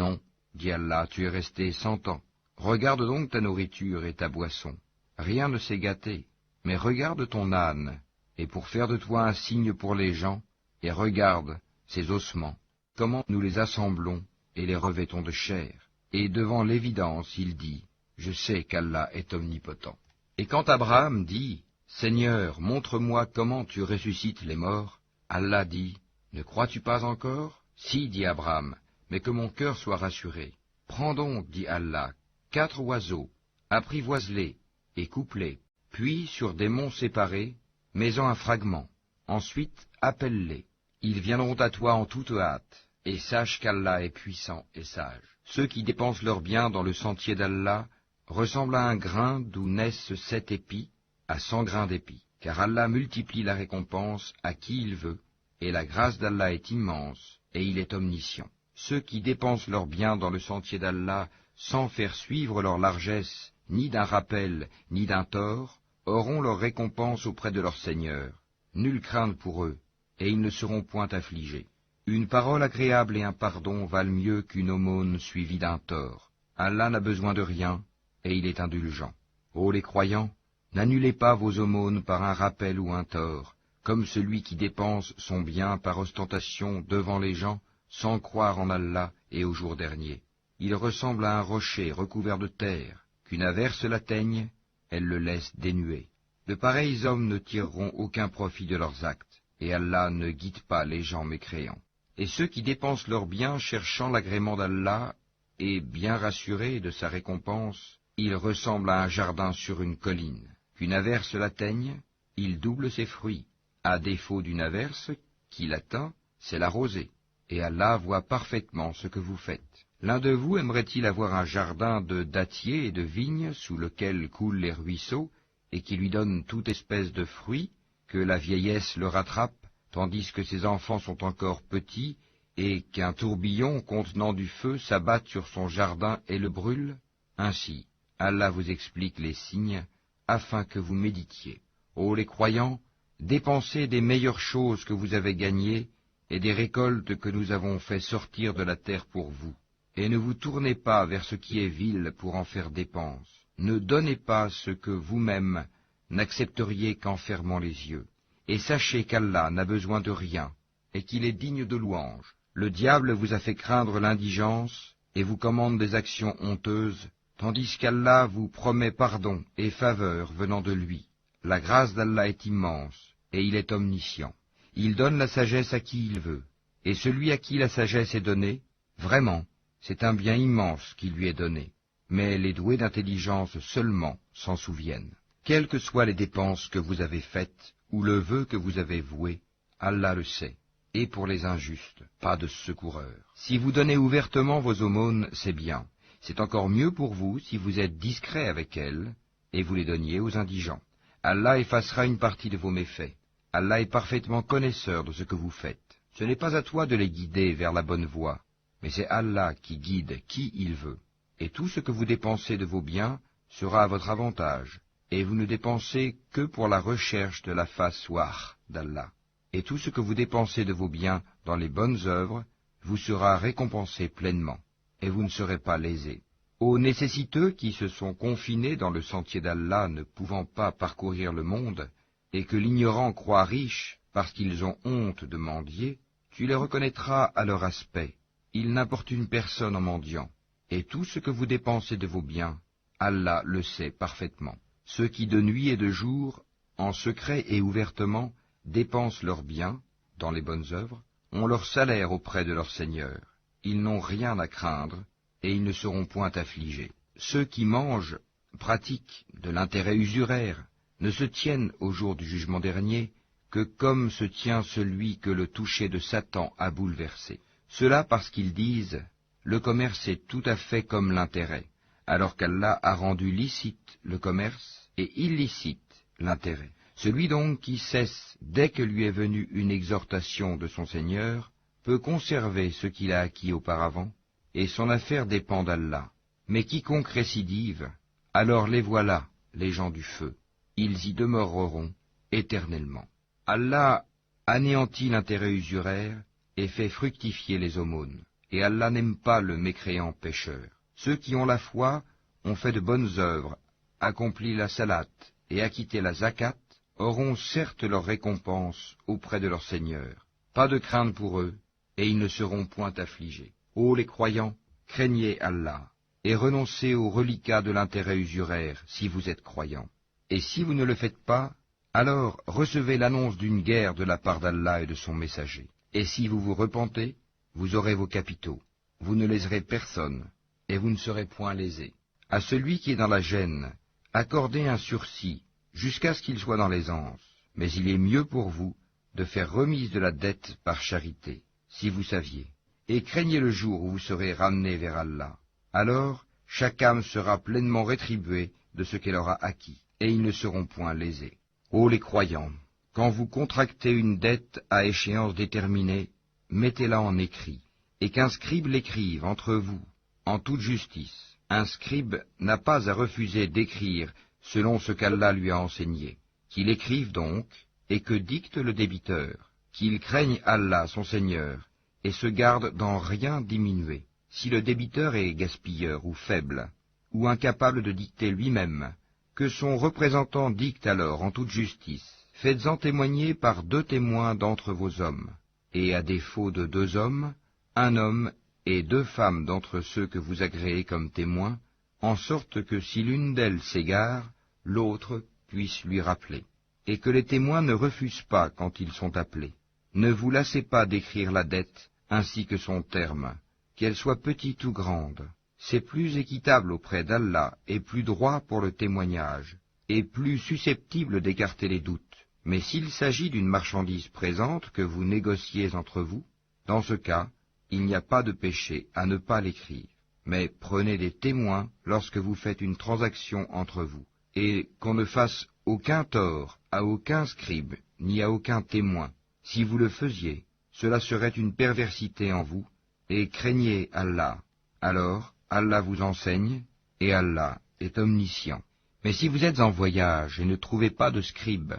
Non, dit Allah, tu es resté 100 ans. Regarde donc ta nourriture et ta boisson. Rien ne s'est gâté, mais regarde ton âne, et pour faire de toi un signe pour les gens, et regarde ces ossements, comment nous les assemblons et les revêtons de chair. Et devant l'évidence, il dit, je sais qu'Allah est omnipotent. Et quand Abraham dit, Seigneur, montre-moi comment tu ressuscites les morts, Allah dit, ne crois-tu pas encore? Si, dit Abraham, mais que mon cœur soit rassuré. Prends donc, dit Allah, 4 oiseaux, apprivoise-les et coupe-les, puis sur des monts séparés, mets-en un fragment. Ensuite, appelle-les. Ils viendront à toi en toute hâte, et sache qu'Allah est puissant et sage. Ceux qui dépensent leurs biens dans le sentier d'Allah ressemblent à un grain d'où naissent 7 épis, à 100 grains d'épis. Car Allah multiplie la récompense à qui il veut, et la grâce d'Allah est immense, et il est omniscient. Ceux qui dépensent leurs biens dans le sentier d'Allah sans faire suivre leur largesse, ni d'un rappel, ni d'un tort, auront leur récompense auprès de leur Seigneur. Nulle crainte pour eux, et ils ne seront point affligés. Une parole agréable et un pardon valent mieux qu'une aumône suivie d'un tort. Allah n'a besoin de rien, et il est indulgent. Ô les croyants, n'annulez pas vos aumônes par un rappel ou un tort, comme celui qui dépense son bien par ostentation devant les gens, sans croire en Allah et au jour dernier. Il ressemble à un rocher recouvert de terre, qu'une averse l'atteigne, elle le laisse dénué. De pareils hommes ne tireront aucun profit de leurs actes, et Allah ne guide pas les gens mécréants. Et ceux qui dépensent leurs biens cherchant l'agrément d'Allah, et bien rassurés de sa récompense, ils ressemblent à un jardin sur une colline. Qu'une averse l'atteigne, il double ses fruits. À défaut d'une averse qui l'atteint, c'est la rosée. Et Allah voit parfaitement ce que vous faites. L'un de vous aimerait-il avoir un jardin de dattiers et de vignes sous lequel coulent les ruisseaux, et qui lui donne toute espèce de fruits, que la vieillesse le rattrape, tandis que ses enfants sont encore petits, et qu'un tourbillon contenant du feu s'abatte sur son jardin et le brûle? Ainsi, Allah vous explique les signes, afin que vous méditiez. Ô les croyants, dépensez des meilleures choses que vous avez gagnées, et des récoltes que nous avons fait sortir de la terre pour vous. Et ne vous tournez pas vers ce qui est vil pour en faire dépense. Ne donnez pas ce que vous-même n'accepteriez qu'en fermant les yeux. Et sachez qu'Allah n'a besoin de rien, et qu'il est digne de louange. Le diable vous a fait craindre l'indigence, et vous commande des actions honteuses, tandis qu'Allah vous promet pardon et faveur venant de lui. La grâce d'Allah est immense, et il est omniscient. Il donne la sagesse à qui il veut, et celui à qui la sagesse est donnée, vraiment, c'est un bien immense qui lui est donné. Mais les doués d'intelligence seulement s'en souviennent. Quelles que soient les dépenses que vous avez faites, ou le vœu que vous avez voué, Allah le sait. Et pour les injustes, pas de secoureur. Si vous donnez ouvertement vos aumônes, c'est bien. C'est encore mieux pour vous si vous êtes discret avec elles, et vous les donniez aux indigents. Allah effacera une partie de vos méfaits. Allah est parfaitement connaisseur de ce que vous faites. Ce n'est pas à toi de les guider vers la bonne voie, mais c'est Allah qui guide qui il veut. Et tout ce que vous dépensez de vos biens sera à votre avantage, et vous ne dépensez que pour la recherche de la face wah d'Allah. Et tout ce que vous dépensez de vos biens dans les bonnes œuvres vous sera récompensé pleinement, et vous ne serez pas lésés. Aux nécessiteux qui se sont confinés dans le sentier d'Allah ne pouvant pas parcourir le monde, et que l'ignorant croit riche parce qu'ils ont honte de mendier, tu les reconnaîtras à leur aspect. Ils n'importunent personne en mendiant. Et tout ce que vous dépensez de vos biens, Allah le sait parfaitement. Ceux qui de nuit et de jour, en secret et ouvertement, dépensent leurs biens, dans les bonnes œuvres, ont leur salaire auprès de leur Seigneur. Ils n'ont rien à craindre, et ils ne seront point affligés. Ceux qui mangent, pratiquent de l'intérêt usuraire, ne se tiennent au jour du jugement dernier que comme se tient celui que le toucher de Satan a bouleversé. Cela parce qu'ils disent « Le commerce est tout à fait comme l'intérêt », alors qu'Allah a rendu licite le commerce et illicite l'intérêt. Celui donc qui cesse dès que lui est venue une exhortation de son Seigneur peut conserver ce qu'il a acquis auparavant, et son affaire dépend d'Allah. Mais quiconque récidive, alors les voilà, les gens du feu. Ils y demeureront éternellement. Allah anéantit l'intérêt usuraire et fait fructifier les aumônes. et Allah n'aime pas le mécréant pécheur. Ceux qui ont la foi ont fait de bonnes œuvres, accompli la salat et acquitté la zakat, auront certes leur récompense auprès de leur Seigneur. Pas de crainte pour eux, et ils ne seront point affligés. Ô les croyants, craignez Allah, et renoncez aux reliquats de l'intérêt usuraire, si vous êtes croyants. Et si vous ne le faites pas, alors recevez l'annonce d'une guerre de la part d'Allah et de son messager. Et si vous vous repentez, vous aurez vos capitaux. Vous ne léserez personne, et vous ne serez point lésés. À celui qui est dans la gêne, accordez un sursis, jusqu'à ce qu'il soit dans l'aisance. Mais il est mieux pour vous de faire remise de la dette par charité, si vous saviez. Et craignez le jour où vous serez ramenés vers Allah. Alors, chaque âme sera pleinement rétribuée de ce qu'elle aura acquis, et ils ne seront point lésés. Ô les croyants, quand vous contractez une dette à échéance déterminée, mettez-la en écrit, et qu'un scribe l'écrive entre vous, en toute justice. Un scribe n'a pas à refuser d'écrire selon ce qu'Allah lui a enseigné. Qu'il écrive donc, et que dicte le débiteur, qu'il craigne Allah son Seigneur, et se garde d'en rien diminuer. Si le débiteur est gaspilleur ou faible, ou incapable de dicter lui-même, que son représentant dicte alors en toute justice. Faites-en témoigner par 2 témoins d'entre vos hommes, et à défaut de 2 hommes, un homme et 2 femmes d'entre ceux que vous agréez comme témoins, en sorte que si l'une d'elles s'égare, l'autre puisse lui rappeler, et que les témoins ne refusent pas quand ils sont appelés. Ne vous lassez pas d'écrire la dette ainsi que son terme, qu'elle soit petite ou grande. C'est plus équitable auprès d'Allah et plus droit pour le témoignage, et plus susceptible d'écarter les doutes. Mais s'il s'agit d'une marchandise présente que vous négociez entre vous, dans ce cas, il n'y a pas de péché à ne pas l'écrire. Mais prenez des témoins lorsque vous faites une transaction entre vous, et qu'on ne fasse aucun tort à aucun scribe, ni à aucun témoin. Si vous le faisiez, cela serait une perversité en vous, et craignez Allah. Alors, Allah vous enseigne, et Allah est omniscient. Mais si vous êtes en voyage et ne trouvez pas de scribe,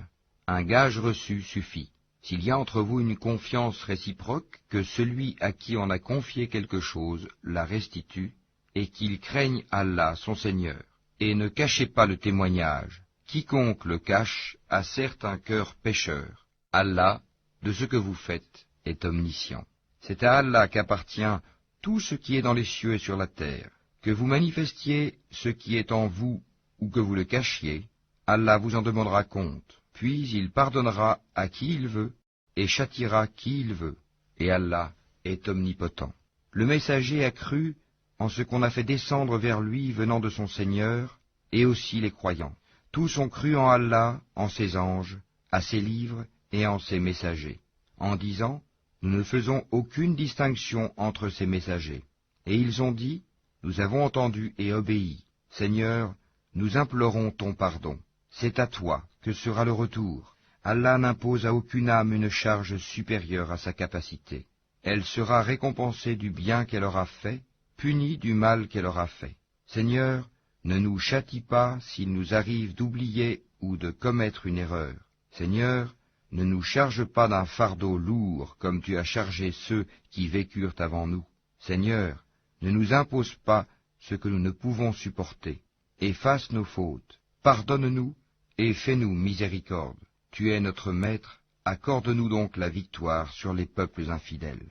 un gage reçu suffit. S'il y a entre vous une confiance réciproque, que celui à qui on a confié quelque chose la restitue, et qu'il craigne Allah son Seigneur. Et ne cachez pas le témoignage. Quiconque le cache a certes un cœur pécheur. Allah, de ce que vous faites, est omniscient. C'est à Allah qu'appartient tout ce qui est dans les cieux et sur la terre. Que vous manifestiez ce qui est en vous ou que vous le cachiez, Allah vous en demandera compte. Puis il pardonnera à qui il veut et châtiera qui il veut. Et Allah est omnipotent. Le messager a cru en ce qu'on a fait descendre vers lui venant de son Seigneur, et aussi les croyants. Tous ont cru en Allah, en ses anges, à ses livres et en ses messagers, en disant « Nous ne faisons aucune distinction entre ces messagers. » Et ils ont dit « Nous avons entendu et obéi. Seigneur, nous implorons ton pardon. C'est à toi que sera le retour. Allah n'impose à aucune âme une charge supérieure à sa capacité. Elle sera récompensée du bien qu'elle aura fait, punie du mal qu'elle aura fait. Seigneur, ne nous châtie pas s'il nous arrive d'oublier ou de commettre une erreur. Seigneur, ne nous charge pas d'un fardeau lourd comme tu as chargé ceux qui vécurent avant nous. Seigneur, ne nous impose pas ce que nous ne pouvons supporter. Efface nos fautes, pardonne-nous et fais-nous miséricorde. Tu es notre Maître, accorde-nous donc la victoire sur les peuples infidèles.